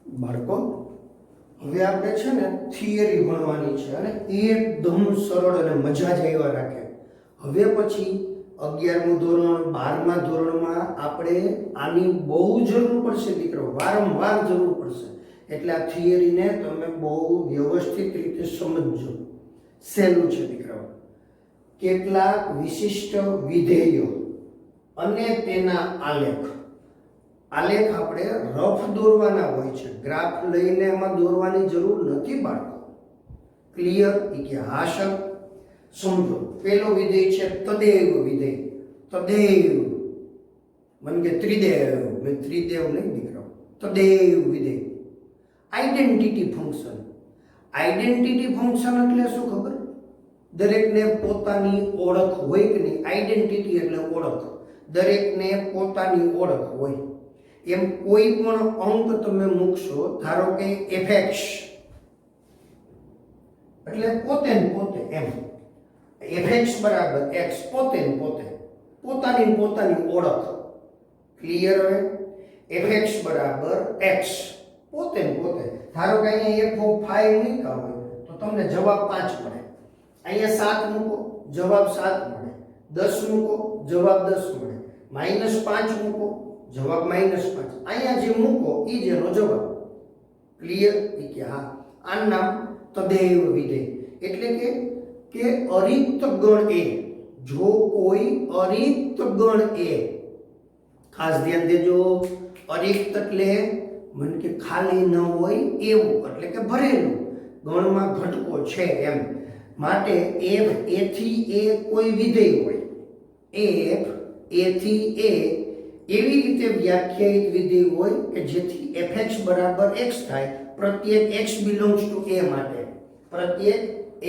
બાળકો, હવે આપણે છે ને થિયરી ભણવાની છે અને એકદમ સરળ અને મજા જ આવ્યા રાખે. હવે પછી 11મું ધોરણ 12મા ધોરણમાં આપણે આની બહુ જરૂર પડશે દીકરો, વારંવાર જરૂર પડશે. એટલે આ થિયરીને તમે બહુ વ્યવસ્થિત રીતે સમજજો. સહેલું છે દીકરાઓ. કેટલાક વિશિષ્ટ વિધેયો અને તેના આલેખ આપણે રફ દોરવાના હોય છે. ગ્રાફ લઈને એમાં દોરવાની જરૂર નથી બાળકો. ક્લિયર? કે હા સર. સમજો, પેલો વિધેય છે તદેવ વિધેય. તદેવ મને કે ત્રિદેવ, મેં ત્રિદેવ નહીં દીકરાઓ. તદેવ વિધેય. Identity function. આઈડેન્ટિટી ફંક્શન એટલે શું ખબર? દરેકને પોતાની ઓળખ હોય કે નહીં? આઈડેન્ટિટી એટલે ઓળખ. દરેકને પોતાની ઓળખ હોય. એમ કોઈ પણ અંક તમે મૂકશો, ધારો કે fx એટલે પોતે ને પોતે, એમ fx બરાબર x, પોતે ને પોતે, પોતાની ઓળખ. ક્લિયર? હવે fx બરાબર x, પોતે ને પોતે. ધારો કે અહીંયા f of 5 મૂક્યા હોય તો તમને જવાબ 5 મળે. અહીંયા 7 મૂકો, જવાબ 7 મળે. 10 મૂકો, જવાબ 10 મળે. -5 મૂકો, જવાબ -5. અહીંયા જે મૂકો એ જ એનો જવાબ. ક્લિયર? કે હા. આનું નામ તદેવ વિધેય. એટલે કે અરિક્ત ગણ એ, જો કોઈ અરિક્ત ગણ એ, ખાસ ધ્યાન દેજો, અરિક્ત એટલે મને કે ખાલી ન હોય એવું, એટલે કે ભરેલું, ગણમાં ઘટકો છે એમ. માટે f a થી a કોઈ વિધેય હોય, f a થી a એવી રીતે વ્યાખ્યાયિત વિધેય હોય કે જેથી fx બરાબર x થાય પ્રત્યેક x belongs to a માટે. પ્રત્યેક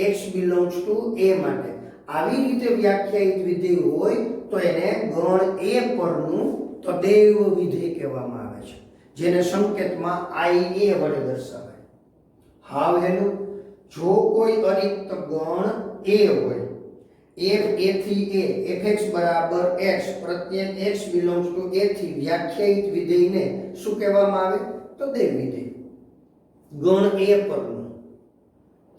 x belongs to a માટે આવી રીતે વ્યાખ્યાયિત વિધેય હોય તો એને ગણ a પરનું તદેવ વિધેય કહેવામાં આવે છે, જેને સંકેતમાં ia વડે દર્શાવાય. હાવ હેલું. જો કોઈ અરિક્ત ગણ a હોય, f a થી a, fx બરાબર x, પ્રત્યેક x belongs to a થી વ્યાખ્યાયિત વિધેયને શું કહેવામાં આવે? તદેવ વિધેય. ગણ a પરનું.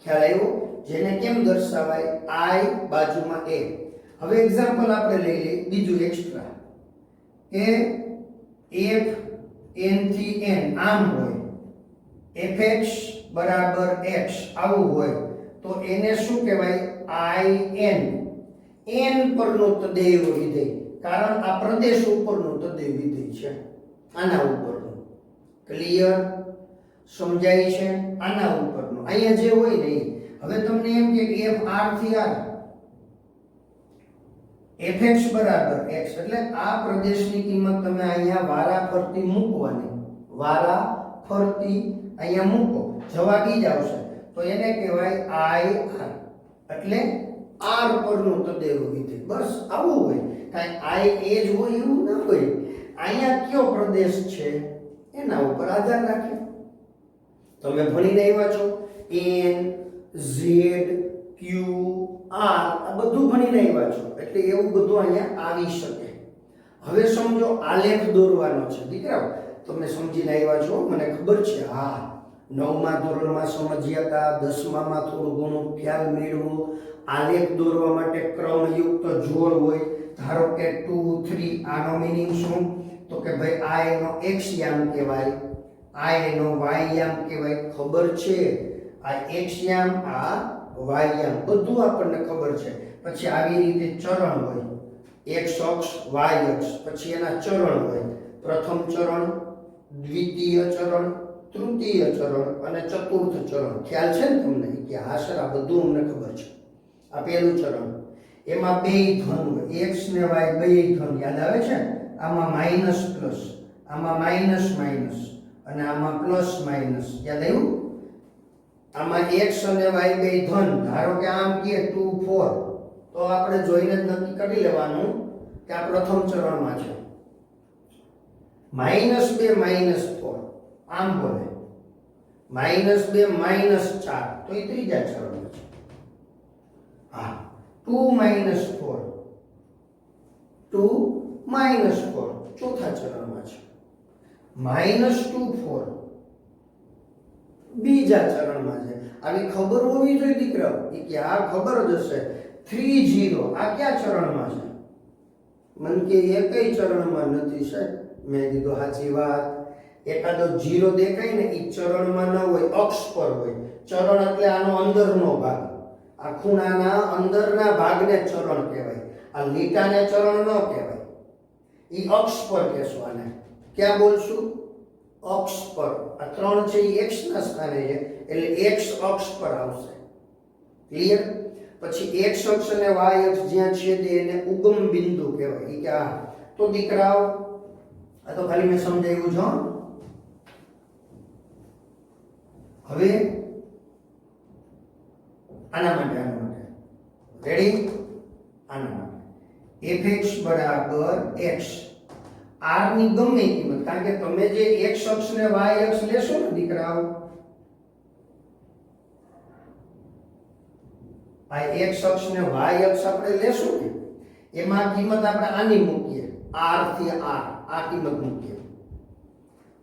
ખ્યાલ આવ્યો? જેને કેમ દર્શાવાય? I બાજુમાં a. હવે એક્ઝામ્પલ આપણે લઈ લઈએ બીજું એક્સ્ટ્રા. કે f n થી n આમ હોય, fx બરાબર x આવું હોય તો એને શું કહેવાય? in. n પરનું તદેવ વિધેય. કારણ આ પ્રદેશ ઉપરનું તદેવ વિધેય છે, આના ઉપરનું. ક્લિયર? સમજાય છે? આના ઉપરનું. અહીંયા જે હોય ને. હવે તમને એમ કે f r થી r, fx બરાબર x, એટલે આ પ્રદેશની કિંમત તમે અહીંયા વારા ફરતી મૂકવાની. વારા ફરતી અહીંયા મૂકો, જવાબ ઈ જ આવશે. તો એને કહેવાય ir. એટલે r પરનું તદેવ વિધેય. બસ આવું હોય. કાંઈ i એ જ હોય એવું ના હોય. અહીંયા કયો પ્રદેશ છે એના ઉપર આધાર રાખે. તમે ભણીને આવ્યા છો n z q r, આ બધું ભણીને આવ્યા છો, એટલે એવું બધું અહીંયા આવી શકે. હવે સમજો આલેખ દોરવાનો છે દીકરાઓ. તમે સમજીને આવ્યા છો, મને ખબર છે. હા, 9મા ધોરણમાં સમજ્યા હતા, 10મામાં થોડું ઘણું ખ્યાલ મેળવો. આલેખ દોરવા માટે ક્રમયુક્ત જોડ હોય. ધારો કે 2 3, આનો મીનિંગ શું? તો કે ભાઈ આ એનો x યામ કહેવાય, આ એનો y યામ કહેવાય. ખબર છે? આ x યામ, આ y યામ, બધું આપણને ખબર છે. પછી આવી રીતે ચરણ હોય, x અક્ષ y અક્ષ, પછી એના ચરણ હોય. પ્રથમ ચરણ, દ્વિતીય ચરણ, તૃતીય ચરણ અને ચતુર્થ ચરણ. ખ્યાલ છે ને તમને? કે હા સર, આ બધું અમને ખબર છે. આ પહેલું ચરણ, એમાં બે ધન હોય, x ને y બે ધન. યાદ આવે છે? આમાં માઇનસ પ્લસ, આમાં માઇનસ માઇનસ અને આમાં પ્લસ માઇનસ. યાદ આવ્યું? આમાં x અને y બે ધન. ધારો કે આમ કે 2 4, તો આપણે જોઈને જ નક્કી કરી લેવાનું કે આ પ્રથમ ચરણમાં છે. -2 -4 આમ બોલે. -2 -4 તો એ ત્રીજા ચરણમાં છે. હા, 2 -4, 2 -4 ચોથા ચરણમાં છે. -2 4 બીજા ચરણમાં છે. આવી ખબર હોવી જોઈએ દીકરાઓ કે આ ખબર જ હશે. 3 0 આ કયા ચરણમાં છે? મન કે એકય ચરણમાં નથી સાહેબ. મેં કીધું સાચી વાત. એકાદો 0 દેખાય ને એ ચરણમાં ન હોય, અક્ષ પર હોય. ચરણ એટલે આનો અંદરનો ભાગ, આ ખૂણાના અંદરના ભાગને ચરણ કહેવાય. આ લીટાને ચરણ ન કહેવાય. એ અક્ષ પર કહેશું આને. ક્યાં બોલશું? અક્ષ પર. આ 3 છે એ x ના સ્થાને છે એટલે x અક્ષ પર આવશે. ક્લિયર? પછી x અક્ષ અને y અક્ષ જ્યાં છેદે એને ઉગમ બિંદુ કહેવાય. એ કે આ તો દીકરાઓ આ તો ખાલી મેં સમજાવ્યું છે. હવે આના માટે રેડી? આના માટે fx બરાબર x. r ની ગમે કિંમત, કારણ કે તમે જે x અક્ષ ને y અક્ષ લેશો ને દીકરાઓ, આ x અક્ષ ને y અક્ષ આપણે લેશું ને એમાં કિંમત આપણે આની મૂકીએ, r થી r આ કિંમત મૂકીએ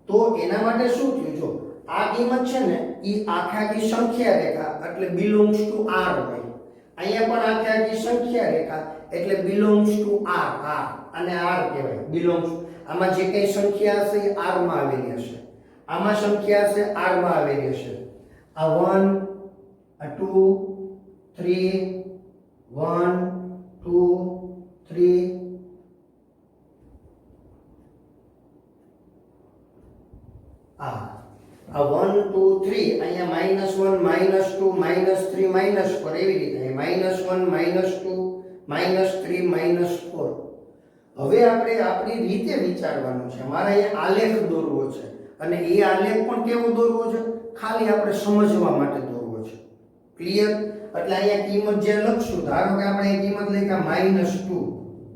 તો એના માટે શું થયું? જો આ કિંમત છે ને ઈ આખી સંખ્યા રેખા એટલે બિલોંગ્સ ટુ r હોય. અહીંયા પણ આખી સંખ્યા રેખા એટલે બિલોંગ્સ ટુ r. અને r કહેવાય બિલોંગ્સ. આમાં જે કઈ સંખ્યા હશે એ r માં આવેલી હશે. આમાં સંખ્યા હશે r માં આવેલી હશે. આ 1 આ 2 3 1 2 3 આ 1 2 3 અહીંયા -1 -2 -3 -4 એવી રીતે -1 -2 -3 -4. હવે આપણે આપણી રીતે વિચારવાનું છે. મારે અહીંયા આલેખ દોરવો છે અને એ આલેખ પણ કેવો દોરવો છે? ખાલી આપણે સમજવા માટે દોરવો છે. ક્લિયર? એટલે અહીંયા કિંમત જે લખશું, ધારો કે આપણે એ કિંમત લખ્યા -2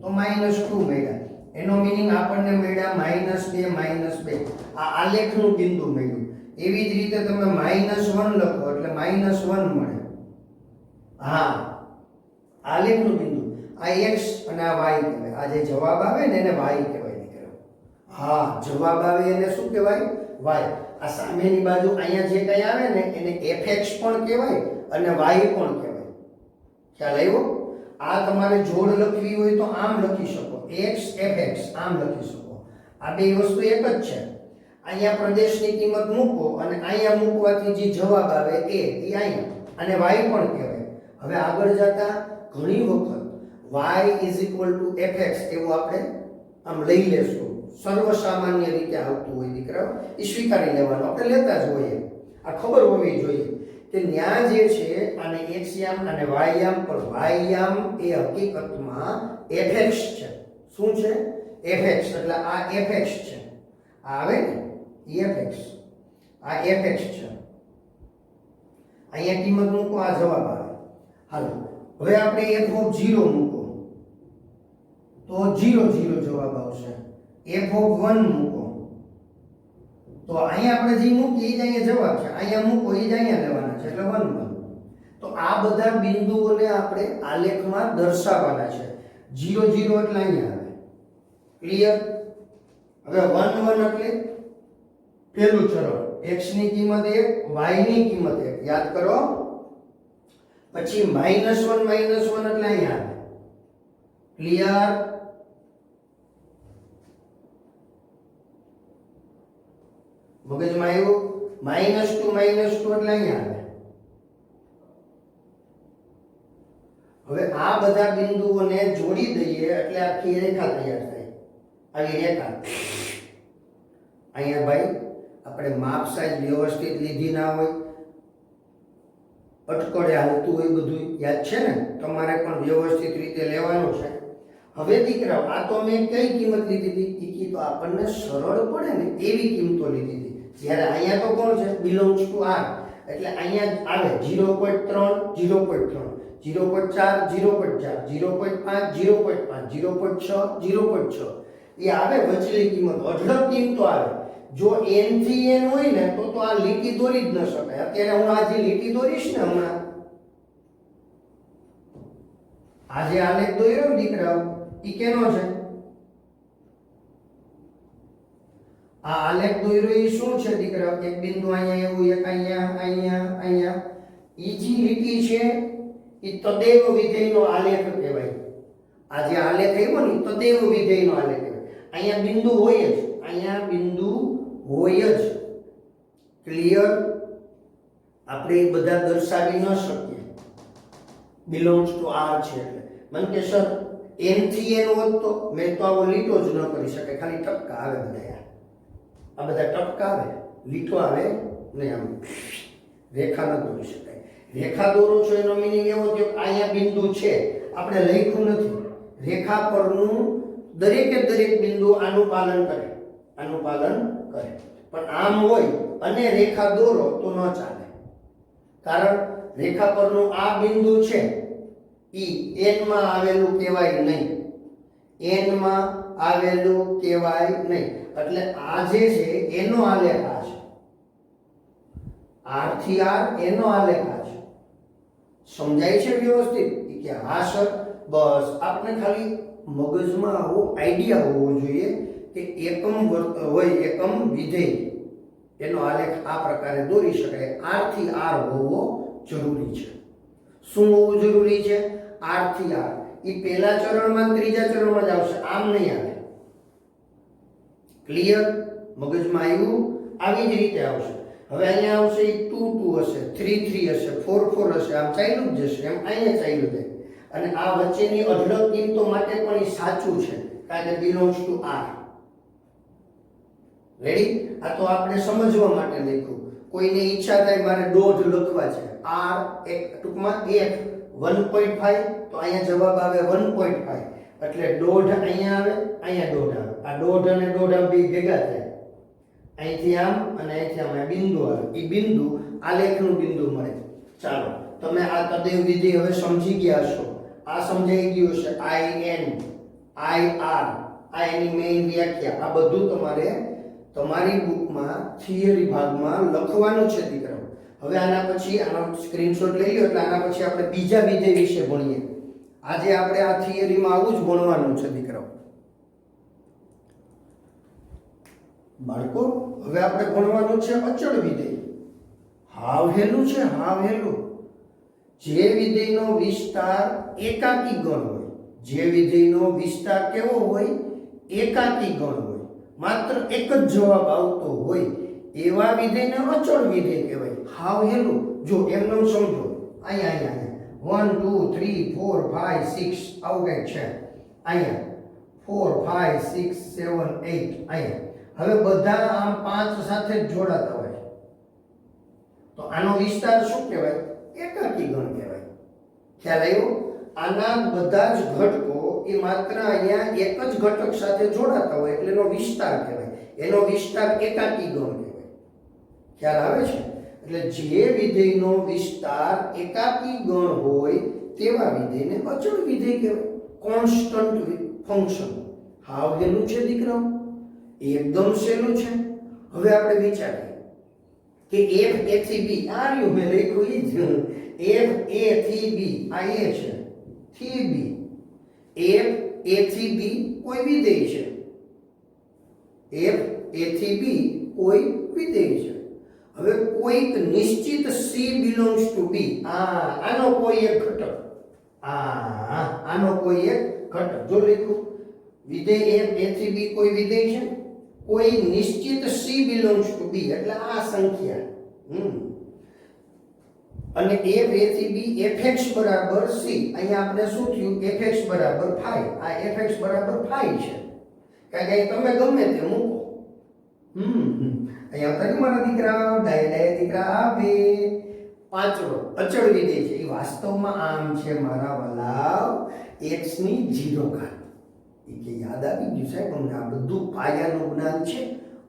તો -2 મળ્યા. એનો મીનિંગ આપણને મળ્યા -2 આ આલેખનું બિંદુ મળ્યું. એવી જ રીતે તમે -1 લખો એટલે -1 મળે. હા, આલેખનું બિંદુ. આ x અને આ y કહેવાય. આ જે જવાબ આવે ને એને y કહેવાય દીકરો. હા, જવાબ આવે એને શું કહેવાય? y. આ સામેની બાજુ અહીંયા જે કઈ આવે ને એને fx પણ કહેવાય અને y પણ કહેવાય. ખ્યાલ આવ્યો? આ તમારે જોડ લખવી હોય તો આમ લખી શકો, x fx આમ લખી શકો. આ બે વસ્તુ એક જ છે. અહીંયા પ્રદેશની કિંમત મૂકો અને અહીંયા મૂકવાથી જે જવાબ આવે એ અહીંયા, અને y પણ કહેવાય. હવે આગળ જતા ઘણી વખત y fx એવું આપણે આમ લઈ લેશું. સર્વસામાન્ય રીતે આવતું હોય દીકરાઓ, એ સ્વીકારી લેવાનું. આપણે લેતા જ હોઈએ. આ ખબર હોવી જોઈએ કે ન્યા જે છે આને x યામ અને y યામ, પણ y યામ એ હકીકતમાં fx છે. શું છે? fx. એટલે આ fx છે. આ આવે ને fx. આ fx છે. અહીંયા કિંમત મૂકો, આ જવાબ આવે. હાલો, હવે આપણે f0 મૂકો તો 0 0 જવાબ આવશે. f1 મૂકો તો અહીંયા આપણે જે મૂકીએ એ જ અહીંયા જવાબ છે. અહીંયા મૂકો એ જ અહીંયા લેવાના છે એટલે 1 1. તો આ બધા બિંદુઓને આપણે આલેખમાં દર્શાવવાના છે. 0 0 એટલે અહીંયા આવે. ક્લિયર? હવે 1 1 એટલે પહેલું ચરણ, x ની કિંમત 1, y ની કિંમત 1. યાદ કરો. પછી -1 -1 એટલે અહીંયા આવે. ક્લિયર? મગજમાં આવ્યું? -2 એટલે અહીંયા આવે. હવે આ બધા બિંદુઓને જોડી દઈએ એટલે આખી રેખા તૈયાર થાય. આવી રેખા. અહીંયા ભાઈ આપણે માપ સાઈઝ વ્યવસ્થિત લીધી ના હોય, અટકળે હાલતું હોય, બધું યાદ છે ને? તમારે પણ વ્યવસ્થિત રીતે લેવાનું છે. હવે દીકરાઓ આ તો મેં કઈ કિંમત લીધી હતી? એ તો આપણને સરળ પડે ને એવી કિંમતો લીધી હતી. જ્યારે અહીંયા તો કોણ છે? Belongs to r. એટલે અહીંયા આવે 0.3 0.3 0.4 0.4 0.5 0.5 0.6 0.6 એ આવે વચલી કિંમત. અઢળક કિંમતો આવે. જો n થી n હોય ને તો આ લીટી દોરી જ ન શકાય. અત્યારે હું આ જે લીટી દોરીશ ને હમણાં, આ જે આલેખ દોર્યો દીકરાઓ, ઈ કેનો છે? આ આલેખ દોર્યો એ શું છે દીકરા? એક બિંદુ અહીંયા એવું, એક અહીંયા, અહીંયા, અહીંયા. ઈ જે લીટી છે એ તદેવ વિધેયનો આલેખ કહેવાય. આ જે આલેખ આવ્યો ને તદેવ વિધેયનો આલેખ કહેવાય. અહીંયા બિંદુ હોય જ, અહીંયા બિંદુ હોય જ. ક્લિયર? આપણે એ બધા દર્શાવી ન શકીએ. બિલોંગ્સ ટુ આર છે એટલે. મને કે સર n થી n હોત તો મેં તો આવો લીટો જ ન કરી શકે, ખાલી ટપકા આવે બધા. આ બધા ટપકા આવે, લીટો આવે નહીં. આમ રેખા ન દોરી શકાય. રેખા દોરો છો એનો મીનિંગ એવો થયો કે અહીંયા બિંદુ છે, આપણે લખ્યું નથી. રેખા પરનું દરેકે દરેક બિંદુ આનું પાલન કરે, આનું પાલન કરે. પણ આમ હોય અને રેખા દોરો તો ન ચાલે. કારણ રેખા પરનું આ બિંદુ છે ઈ n માં આવેલું કહેવાય નહીં, n માં આવેલું કહેવાય નહીં. એટલે આ જે છે એનો આલેખ આ છે, r થી r એનો આલેખ આ છે. સમજાય છે વ્યવસ્થિત કે હા સર? બસ આપણે ખાલી મગજમાં આવો આઈડિયા હોવો જોઈએ કે એકમ હોય, એકમ વિધેય, એનો આલેખ આ પ્રકારે દોરી શકાય. r થી r હોવો જરૂરી છે. શું હોવું જરૂરી છે? r થી r. એ પહેલા ચરણમાં ત્રીજા ચરણમાં જ આવશે, આમ નહીં આવે. ક્લિયર? મગજમાં આવ્યું? આવી જ રીતે આવશે. હવે અહીંયા આવશે એ 2 2 હશે, 3 3 હશે, 4 4 હશે. આમ ચાલ્યું જ જશે, એમ અહીંયા ચાલ્યું જાય. અને આ વચ્ચેની અઢળક કિંમતો માટે પણ એ સાચું છે, કારણ k belongs to r. Ready? આ તો આપણે સમજવા માટે લખ્યું. કોઈને ઈચ્છા થાય મારે દોઢ લખવા છે, r એક ટૂંકમાં 1.5, તો અહીંયા જવાબ આવે 1.5. એટલે દોઢ અહીંયા આવે, અહીંયા દોઢ આવે. આ દોઢ અને દોઢ આમ બે ભેગા થાય, અહીંથી આમ અને અહીંથી આમ બિંદુ આવે. એ બિંદુ આલેખનું બિંદુ મળે. ચાલો, તમે આ તદેવ વિધેય હવે સમજી ગયા છો. આ સમજાઈ ગયું છે. in, ir, આ એની મેઇન વ્યાખ્યા. આ બધું તમારે તમારી બુકમાં થિયરી ભાગમાં લખવાનું છે દીકરાઓ. હવે આના પછી આનો સ્ક્રીનશોટ લઈ લો, એટલે આના પછી આપણે બીજા વિધેય વિશે ભણીએ. આજે આપણે આ થિયરીમાં આવું જ ભણવાનું છે દીકરાઓ. બાળકો, હવે આપણે ભણવાનું છે અચળ વિધેય. હાવ હેલું છે, હાવ હેલું. જે વિધેયનો વિસ્તાર એકાકી ગણ હોય, જે વિધેયનો વિસ્તાર કેવો હોય? એકાકી ગણ હોય, માત્ર એક જ જવાબ આવતો હોય, એવા વિધેયને અચળ વિધેય કહેવાય. હાવ હેલું. જો એમનો સમજો, અહીંયા 1 2 3 4 5 6 આવું કંઈક છે. અહીંયા 4 5 6 7 8 અહીંયા. હવે બધા આમ 5 સાથે જ જોડાતા હોય, તો આનો વિસ્તાર શું કહેવાય? એકાકી ગણ કહેવાય. ખ્યાલ આવ્યો? આના બધા જ ઘટકો એ માત્ર અહીંયા એક જ ઘટક સાથે જોડાતા હોય એટલે એનો વિસ્તાર કહેવાય. એનો વિસ્તાર એકાકી ગણ કહેવાય. ખ્યાલ આવે છે? એટલે જે વિધેયનો વિસ્તાર એકાકી ગણ હોય તેવા વિધેયને અચળ વિધેય કહેવાય. Constant function. હાવ હેલું છે દીકરાઓ, એકદમ સહેલું છે. હવે આપણે વિચારીએ કે f a થી b, આ રહ્યું મેં લખ્યું એ જ. f a થી b, આ a છે, થી b. f a થી b કોઈ વિધેય છે. f a થી b કોઈ વિધેય છે. હવે કોઈક નિશ્ચિત c belongs to b. આનો કોઈ એક ઘટક, આનો કોઈ એક ઘટક. જો લખ્યું વિધેય f a થી b કોઈ વિધેય છે, કોઈ નિશ્ચિત c belongs to b એટલે આ સંખ્યા. અને f a થી b fx બરાબર c. અહીંયા આપણે શું થયું? fx બરાબર 5. આ fx બરાબર 5 છે, કારણ કે તમે ગમે તે મૂકો. અહીંયા તારી મારા દીકરા, ડાય દીકરા આવે. પાંચડો અચળ વિધેય છે. એ વાસ્તવમાં આમ છે મારા વલાવ, x ની 0 ઘાત. કે યાદ આવી ગયું સાહેબ? અમને આ બધું પાયાનું જ્ઞાન છે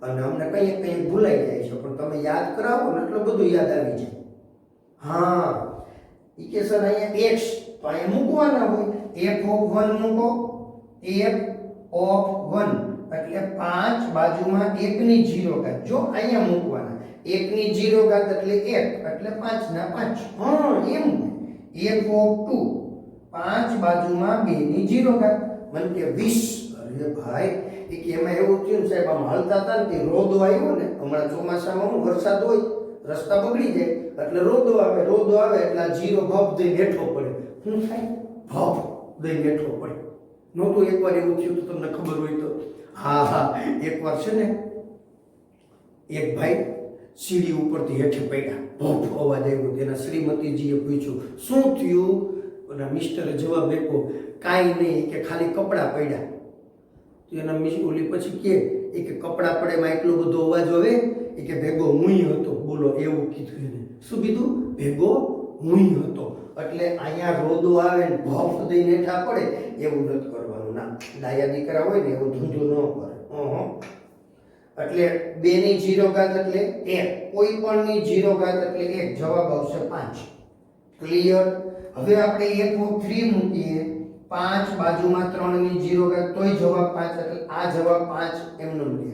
અને અમને કંઈક ભૂલાઈ જાય છે, પણ તમે યાદ કરાવો ને એટલે બધું યાદ આવી જાય. હા, ઈ કે સર અહીંયા x તો અહીંયા મૂકવાના હોય. f of 1 મૂકો, f of 1 એટલે 5 બાજુમાં 1 ની 0 ઘાત. જો અહીંયા મૂકવાના 1 ની 0 ઘાત એટલે 1 એટલે 5 ના 5. હા, એમ f of 2 5 બાજુમાં 2 ની 0 ઘાત. મને કે 20. અરે ભાઈ, એ કે એમાં એવું થયું ને સાહેબ, આમ હાલતા હતા ને કે રોદો આવ્યો ને, હમણાં ચોમાસામાં હું વરસાદ હોય રસ્તા બગડી જાય એટલે રોદો આવે એટલે આ જીરો ભપ દઈને હેઠો પડે. શું થાય? ભપ દઈને હેઠો પડે. નહોતું એકવાર એવું થયું તો તમને ખબર હોય તો? હા, એકવાર છે ને એક ભાઈ સીડી ઉપરથી હેઠે પડ્યા, ભપ અવાજ આવ્યો. તેના શ્રીમતીજીએ પૂછ્યું શું થયું? અને મિસ્ટરે જવાબ આપ્યો કાંઈ નહીં, કે ખાલી કપડાં પડ્યા. તો એના ઓલી પછી કે કપડાં પડે એમાં એટલો બધો અવાજ આવે? એ કે ભેગો હુંય હતો. બોલો, એવું કીધું એને. શું કીધું? ભેગો હુંય હતો. એટલે અહીંયા રોદો આવે ને ભફ દઈને હેઠા પડે એવું નથી કરવાનું. ના, ડાયા દીકરા હોય ને એવું ધૂંધું ન કરે. એટલે 2 ની 0 ઘાત એટલે 1, કોઈ પણ ની 0 ઘાત એટલે 1. જવાબ આવશે 5. ક્લિયર? હવે આપણે 1 ફ્રી મૂકીએ, 5 બાજુમાં 3 ની 0 ઘાત તોય જવાબ 5, એટલે આ જવાબ 5 એમનો લે.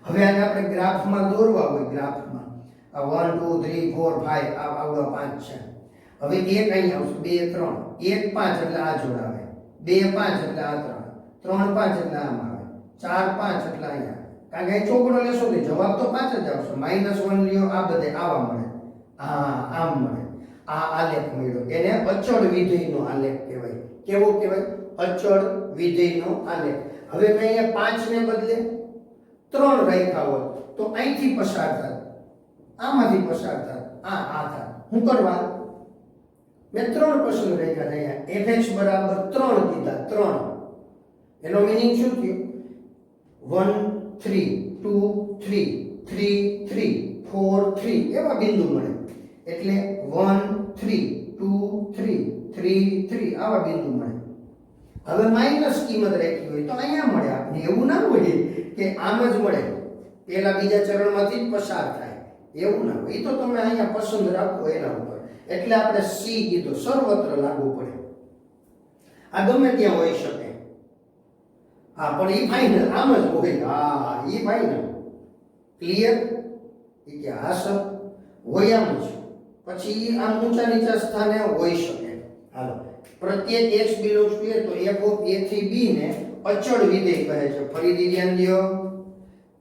હવે આને આપણે ગ્રાફમાં દોરવા હોય, ગ્રાફમાં આ 1 2 3 4 5 આ આવડા 5 છે. હવે 1 અહીં આવશે, 2 3, 1 5 એટલે આ જોડાવે, 2 5 એટલે આ 3, 3 5 એટલે આમ આવે, 4 5 એટલે અહીંયા. કારણ કે ચોકડો લેશો તો જવાબ તો 5 જ આવશે. -1 લ્યો, આ બધે આવા મળે, આમ મળે. આ આલેખ મળ્યો, એને અચળ વિધેયનો આલેખ કહેવાય. કેવો કહેવાય? અચળ વિધેયનો આલેખ. હવે મેં અહીંયા 5 ને બદલે 3 રાખ્યા હોત તો અહીંથી પસાર થાત, આમાંથી પસાર થાત, આ થાત. શું કરવા? મેં 3 પસંદ રાખ્યા. અહીંયા fx બરાબર 3 કીધા. 3 એનો મીનિંગ શું થયું? 1 3 2 3 3 3 4 3 એવા બિંદુ મળે. એટલે 1 3 2 3 3 3 આવા બિંદુ મળે. હવે માઈનસ કિંમત રાખી હોય તો અહીંયા મળે આપણે. એવું ના હોય કે આમ જ મળે, પહેલા બીજા ચરણમાંથી જ પસાર થાય, એવું ના હોય. એ તો તમે અહીંયા પસંદ રાખો એના ઉપર. એટલે આપણે સી કીધું, સર્વત્ર લાગુ પડે. આ ગમે ત્યાં હોઈ શકે. હા, પણ એ ફાઇનલ આમ જ હોય. હા, એ ફાઇનલ. ક્લિયર? એ કે હા સર હોય આમ જ. પછી આમ ઊંચા નીચા સ્થાને હોઈ શકે. હાલો, પ્રત્યેક x બિલોંગ્સ ટુ a, તો f ઓફ a થી b ને અચળ વિધેય કહે છે. ફરીથી ધ્યાન દો,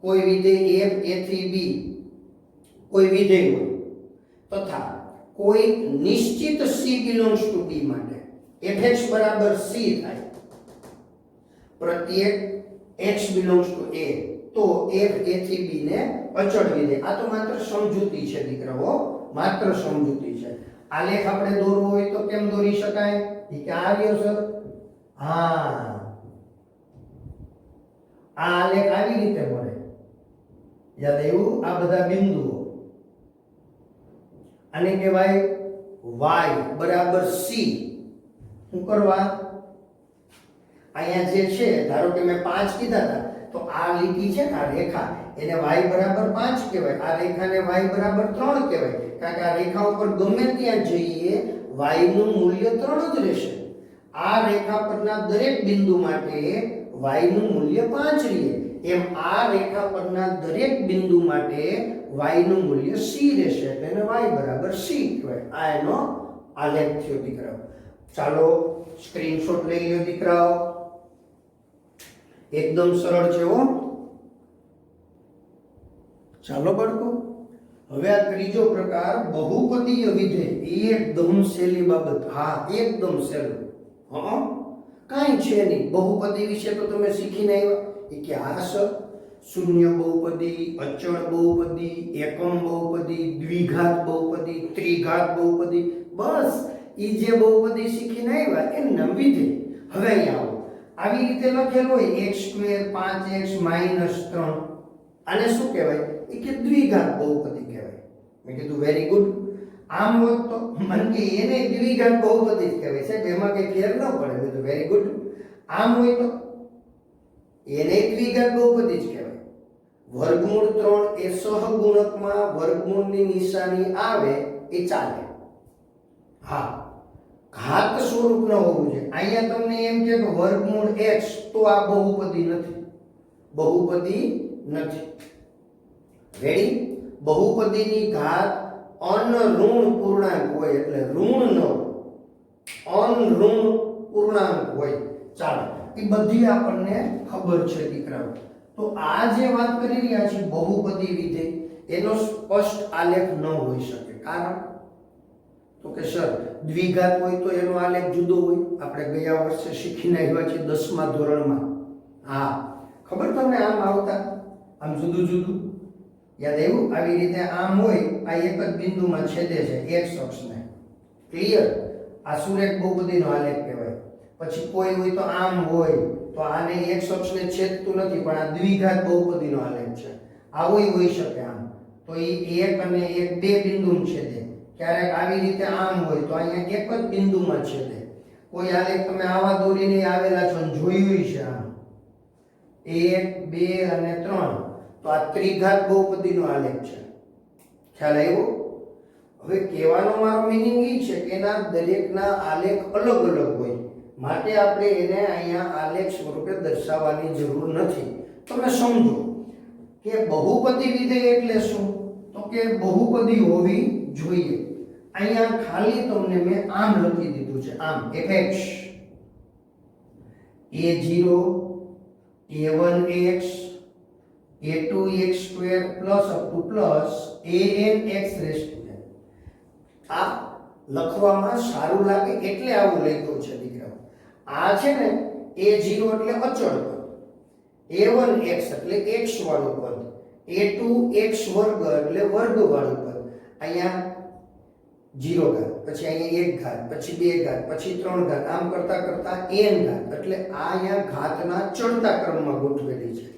કોઈ વિધેય f a થી b કોઈ વિધેય હોય તથા કોઈ નિશ્ચિત c બિલોંગ્સ ટુ b માટે fx બરાબર c થાય. પ્રત્યેક x બિલોંગ્સ ટુ a તો f a થી b ને અચળ વિધેય. આ તો માત્ર સમજૂતી છે દીકરાઓ, માત્ર સમજૂતી છે. આલેખ આપણે દોરવો હોય તો કેમ દોરી શકાય? એ કે આ રહ્યો સર, હા, આ આલેખ આવી રીતે મળે. યાદ આવ્યું? આ બધા બિંદુઓ આને કહેવાય y બરાબર c. શું કરવા? અહીંયા જે છે, ધારો કે મેં 5 કીધા હતા, તો આ લીટી છે ને, આ રેખા, એને y બરાબર 5 કહેવાય. આ રેખાને y બરાબર 3 કહેવાય. કારણ કે આ રેખા ઉપર ગમે ત્યાં જઈએ y નું મૂલ્ય 3 જ રહેશે. આ રેખા પરના દરેક બિંદુ માટે y નું મૂલ્ય 5 રહે. એમ આ રેખા પરના દરેક બિંદુ માટે y નું મૂલ્ય c રહેશે. એટલે એને y બરાબર c કહેવાય. આ એનો આલેખ થયો દીકરાઓ. ચાલો સ્ક્રીનશોટ લઈ લ્યો દીકરાઓ. એકદમ સરળ છે હો. ચાલો બાળકો, હવે આ ત્રીજો પ્રકાર બહુપદીય વિધેય. એકદમ સહેલી બાબત. હા, એકદમ સહેલું. હા, કાંઈ છે નહીં. બહુપદી વિશે તો તમે શીખીને આવ્યા. એ કે આ સર શૂન્ય બહુપદી, અચળ બહુપદી, એકમ બહુપદી, દ્વિઘાત બહુપદી, ત્રિઘાત બહુપદી, બસ ઈ જે બહુપદી શીખીને આવ્યા એનું નામ વિધેય. હવે અહીંયા આવો, આવી રીતે લખેલું હોય x² 5x - 3, આને શું કહેવાય? એ કે દ્વિઘાત બહુપદી કહેવાય. મેં કીધું વેરી ગુડ. આમ હોત તો મને કે એને દ્વિઘાત બહુપદી જ કહેવાય સાહેબ, એમાં કઈ ફેર ન પડે. મેં કીધું વેરી ગુડ. આમ હોય તો એને દ્વિઘાત બહુપદી જ કહેવાય. વર્ગમૂળ 3 એ સહગુણકમાં વર્ગમૂળની નિશાની આવે એ ચાલે. હા, ઘાત સ્વરૂપ ન હોવું જોઈએ. અહીંયા તમને એમ કે વર્ગમૂળ x, તો આ બહુપદી નથી, બહુપદી નથી. રેડી? બહુપદીની ઘાત અનઋણ પૂર્ણાંક હોય, એટલે ઋણ ન હોય, અનઋણ પૂર્ણાંક હોય. ચાલો, એ બધી આપણને ખબર છે દીકરાઓ. તો આ જે વાત કરી રહ્યા છે બહુપદી વિધેય, એનો સ્પષ્ટ આલેખ ન હોઈ શકે. કારણ તો કે સર દ્વિઘાત હોય તો એનો આલેખ જુદો હોય. આપણે ગયા વર્ષે શીખીને આવ્યા છીએ 10મા ધોરણમાં. હા, ખબર તમને આમ આવતા આમ જુદું જુદું યાદ આવ્યું? આવી રીતે આમ હોય, આ એક જ બિંદુમાં છેદે છે એક અક્ષને. ક્લિયર? આ સુરેખ બહુપદીનો આલેખ કહેવાય. પછી કોઈ હોય તો આમ હોય તો આને એક અક્ષને છેદતું નથી, પણ આ દ્વિઘાત બહુપદીનો આલેખ છે. આવું હોઈ શકે આમ. તો એ એક અને એક બે બિંદુમાં છેદે. ક્યારેક આવી રીતે આમ હોય તો અહીંયા એક જ બિંદુમાં છેદે. કોઈ આલેખ તમે આવા દોરીને આવેલા છો અને જોયું છે આમ 1 2 અને 3, તો આ ત્રિઘાત બહુપદીનો આલેખ છે. ખ્યાલ આવ્યો? હવે કહેવાનો મારો મીનિંગ એ છે કે એના દરેકના આલેખ અલગ અલગ હોય, માટે આપણે એને અહીંયા આલેખ સ્વરૂપે દર્શાવવાની જરૂર નથી. તમે સમજો કે બહુપદી વિધેય એટલે શું? તો કે બહુપદી હોવી જોઈએ. અહીંયા ખાલી તમને મેં આમ લખી દીધું છે, આમ fx a0 a1x a2x² plus up to plus anx. આ લખવામાં સારું લાગે એટલે આવું લખ્યું છે દીકરાઓ. આ છે ને a0 એટલે અચળ પદ, a1x એટલે x વાળું પદ, a2x વર્ગ એટલે વર્ગ વાળું પદ. અહીંયા 0 ઘાત, પછી અહીંયા 1 ઘાત, પછી 2 ઘાત, પછી 3 ઘાત, આમ કરતા કરતા n ઘાત. એટલે આ અહીંયા ઘાતના ચડતા ક્રમમાં ગોઠવેલી છે.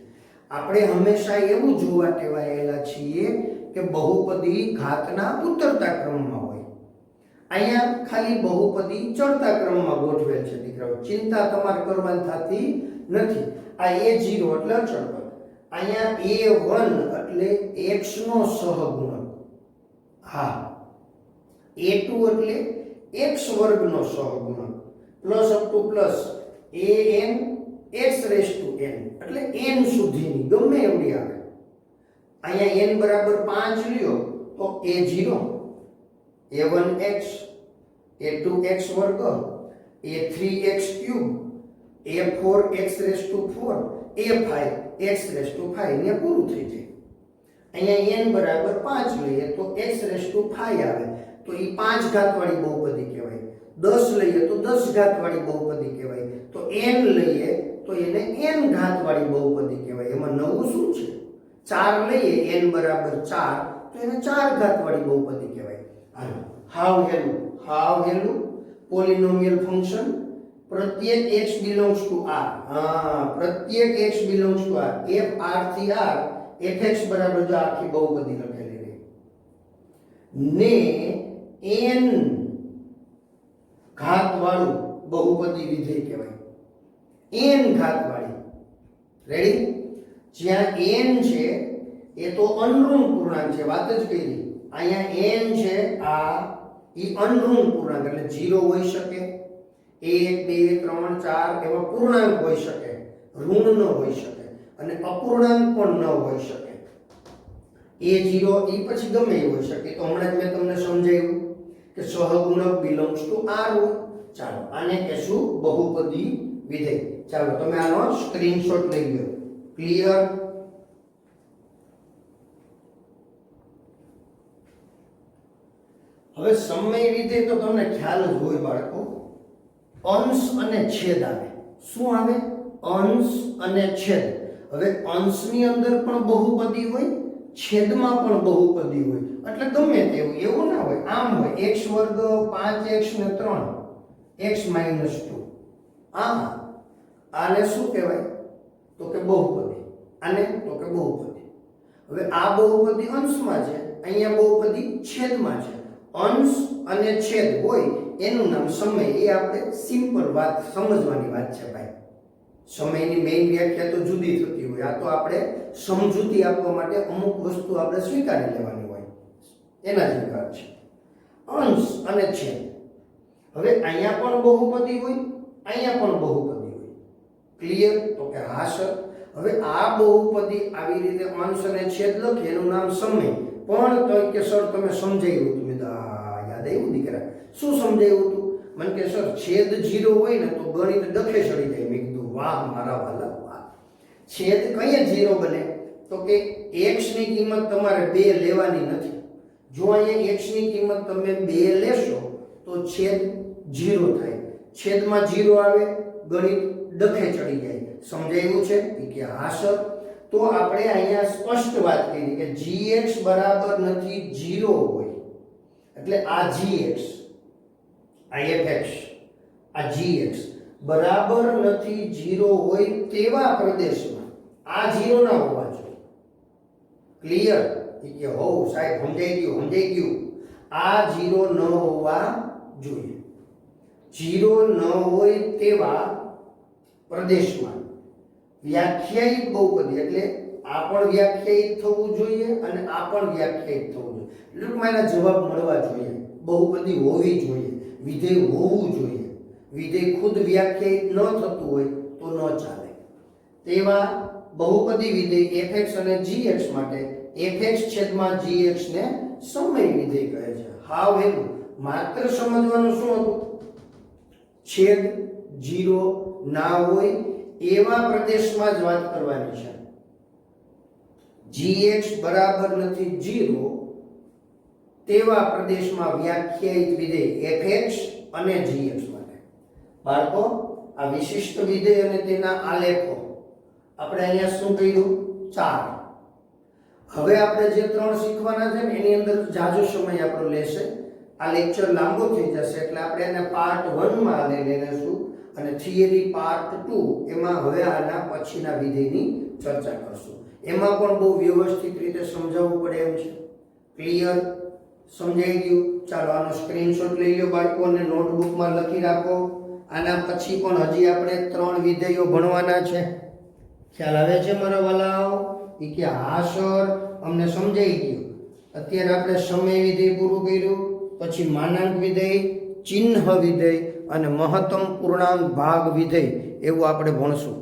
આપણે હંમેશા એવું જોવા ટેવાયેલા છીએ કે બહુપદી ઘાતના ઉતરતા ક્રમમાં હોય. અહીંયા ખાલી બહુપદી ચડતા ક્રમમાં ગોઠવેલ છે દીકરાઓ. ચિંતા તમારે કરવાની થતી નથી. આ a0 એટલે અચળ પદ, અહીંયા a1 એટલે x નો સહગુણક, હા, a2 એટલે x વર્ગનો સહગુણક, plus up to plus an x raise to n એટલે n સુધીની ગમે એવડી આવે. અહીંયા n બરાબર 5 લ્યો તો a0 a1x a2x વર્ગ a3x cube a4x raise to 4 a5x raise to 5 ને પૂરું થઈ જાય. અહીંયા n બરાબર 5 લઈએ તો x રેઝ ટુ 5 આવે, તો એ 5 ઘાત વાળી બહુપદી કહેવાય. 10 લઈએ તો 10 ઘાત વાળી બહુપદી કહેવાય. તો n લઈએ તો એને n ઘાત વાળી બહુપદી કહેવાય. એમાં નવું શું છે? 4 લઈએ n બરાબર 4 તો એને 4 ઘાત વાળી બહુપદી કહેવાય. હાવ હેલું પોલિનોમિયલ ફંક્શન પ્રત્યેક x belongs to r. પ્રત્યેક x belongs to r, f r થી r fx બરાબર જો આખી બહુપદી લખેલી રહે ને n ઘાત વાળું બહુપદી વિધેય કહેવાય. n ઘાત વાળી. રેડી? જ્યાં n છે એ તો અનઋણ પૂર્ણાંક છે, વાત જ કરી. અહીંયા n છે આ ઈ અનઋણ પૂર્ણાંક એટલે 0 હોઈ શકે, 1 2 3 4 એવા પૂર્ણાંક હોઈ શકે, ઋણ ન હોઈ શકે, અને અપૂર્ણાંક પણ ન હોઈ શકે. a0 ઈ પછી ગમે એ હોઈ શકે. તો હમણાં જ મેં તમને સમજાવ્યું કે સહગુણક બિલોંગ્સ ટુ r હોય. ચાલો આને કહેશું બહુપદી વિધેય. ચાલો તમે આનો સ્ક્રીનશોટ લઈ લો. ક્લિયર? હવે સમય વિધેય તો તમને ખ્યાલ જ હોય બાળકો. અંશ અને છેદ આવે. શું આવે? અંશ અને છેદ. હવે અંશની અંદર પણ બહુપદી હોય, છેદમાં પણ બહુપદી હોય. એટલે ગમે તેવું એવું ના હોય. આમ હોય x વર્ગ 5x ને 3 x માઈનસ 2. આને શું કહેવાય? તો કે બહુપદી. આને તો કે બહુપદી. હવે આ બહુપદી અંશમાં છે, અહીંયા બહુપદી છેદમાં છે. અંશ અને છેદ હોય એનું નામ સમય. એ આપણે સિમ્પલ વાત સમજવાની વાત છે ભાઈ. સમયની મેઇન વ્યાખ્યા તો જુદી થતી હોય. આ તો આપણે સમજૂતી આપવા માટે અમુક વસ્તુ આપણે સ્વીકારી લેવાની હોય, એના જ વિકાર છે અંશ અને છેદ. હવે અહીંયા પણ બહુપદી હોય, અહીંયા પણ બહુપદી હોય. ક્લિયર? તો કે હા સર. હવે આ બહુપદી આવી રીતે અંશ અને છેદ લખી એનું નામ સમય. પણ તો કે સર તમે સમજાવ્યું હતું. યાદ આવ્યું દીકરા? શું સમજાવ્યું હતું? મને કે સર છેદ 0 હોય ને તો ગણિત ડખે ચડી જાય. મેં કીધું વાહ મારા વાલા વાહ. છેદ કઈ 0 બને? તો કે x ની કિંમત તમારે 2 લેવાની નથી. જો અહીંયા x ની કિંમત તમે 2 લેશો તો છેદ 0 થાય. છેદમાં 0 આવે, ગણિત ડખે ચડી જાય. સમજાયું છે? કે હા સર. તો આપણે અહીંયા સ્પષ્ટ વાત કરી કે gx બરાબર નથી 0 હોય એટલે આ gx, આ fx, આ gx બરાબર નથી 0 હોય તેવા પ્રદેશમાં આ 0 ના હોવા જોઈએ. ક્લિયર? કે હો સાહેબ સમજાઈ ગયું. આ 0 ન હોવા જોઈએ. 0 ન હોય તેવા પ્રદેશમાં વ્યાખ્યાયિત બહુપદી એટલે આ પણ વ્યાખ્યાયિત થવું જોઈએ અને આ પણ વ્યાખ્યાયિત થવું જોઈએ. ટૂંકમાં એના જવાબ મળવા જોઈએ. બહુપદી હોવી જોઈએ, વિધેય હોવું જોઈએ. વિધેય ખુદ વ્યાખ્યાયિત ન થતું હોય તો ન ચાલે. તેવા બહુપદી વિધેય fx અને gx માટે fx છેદમાં gx ને સમય વિધેય કહે છે. હાવ હેલું. માત્ર સમજવાનું શું હતું? છેદ 0 ના હોય એવા પ્રદેશમાં જ વાત કરવાની છે. gx બરાબર નથી 0 તેવા પ્રદેશમાં વ્યાખ્યાયિત વિધેય fx અને gx માટે. બાળકો, આ વિશિષ્ટ વિધેય અને તેના આલેખો આપણે અહીંયા શું કર્યું? 4. હવે આપણે જે 3 શીખવાના છે ને એની અંદર જાજો સમય આપણો લેશે. આ લેક્ચર લાંબો થઈ જશે એટલે આપણે એને પાર્ટ 1 માં લઈ લેશું અને થિયરી પાર્ટ 2 એમાં હવે આના પછીના વિધેયની ચર્ચા કરશું. એમાં પણ બહુ વ્યવસ્થિત રીતે સમજાવવું પડે એમ છે. ક્લિયર? સમજાઈ ગયું? ચાલો આનો સ્ક્રીનશોટ લઈ લો બાળકો અને નોટબુકમાં લખી રાખો. આના પછી પણ હજી આપણે 3 વિધેયો ભણવાના છે. ખ્યાલ આવે છે મારા વાલાઓ? કે હા સર, અમને સમજાઈ ગયું. અત્યારે આપણે સમય વિધેય પૂરું કર્યું, પછી માનાંક વિધેય, ચિહ્ન વિધેય અને મહત્તમ પૂર્ણાંક ભાગ વિધેય એવું આપણે ભણશું.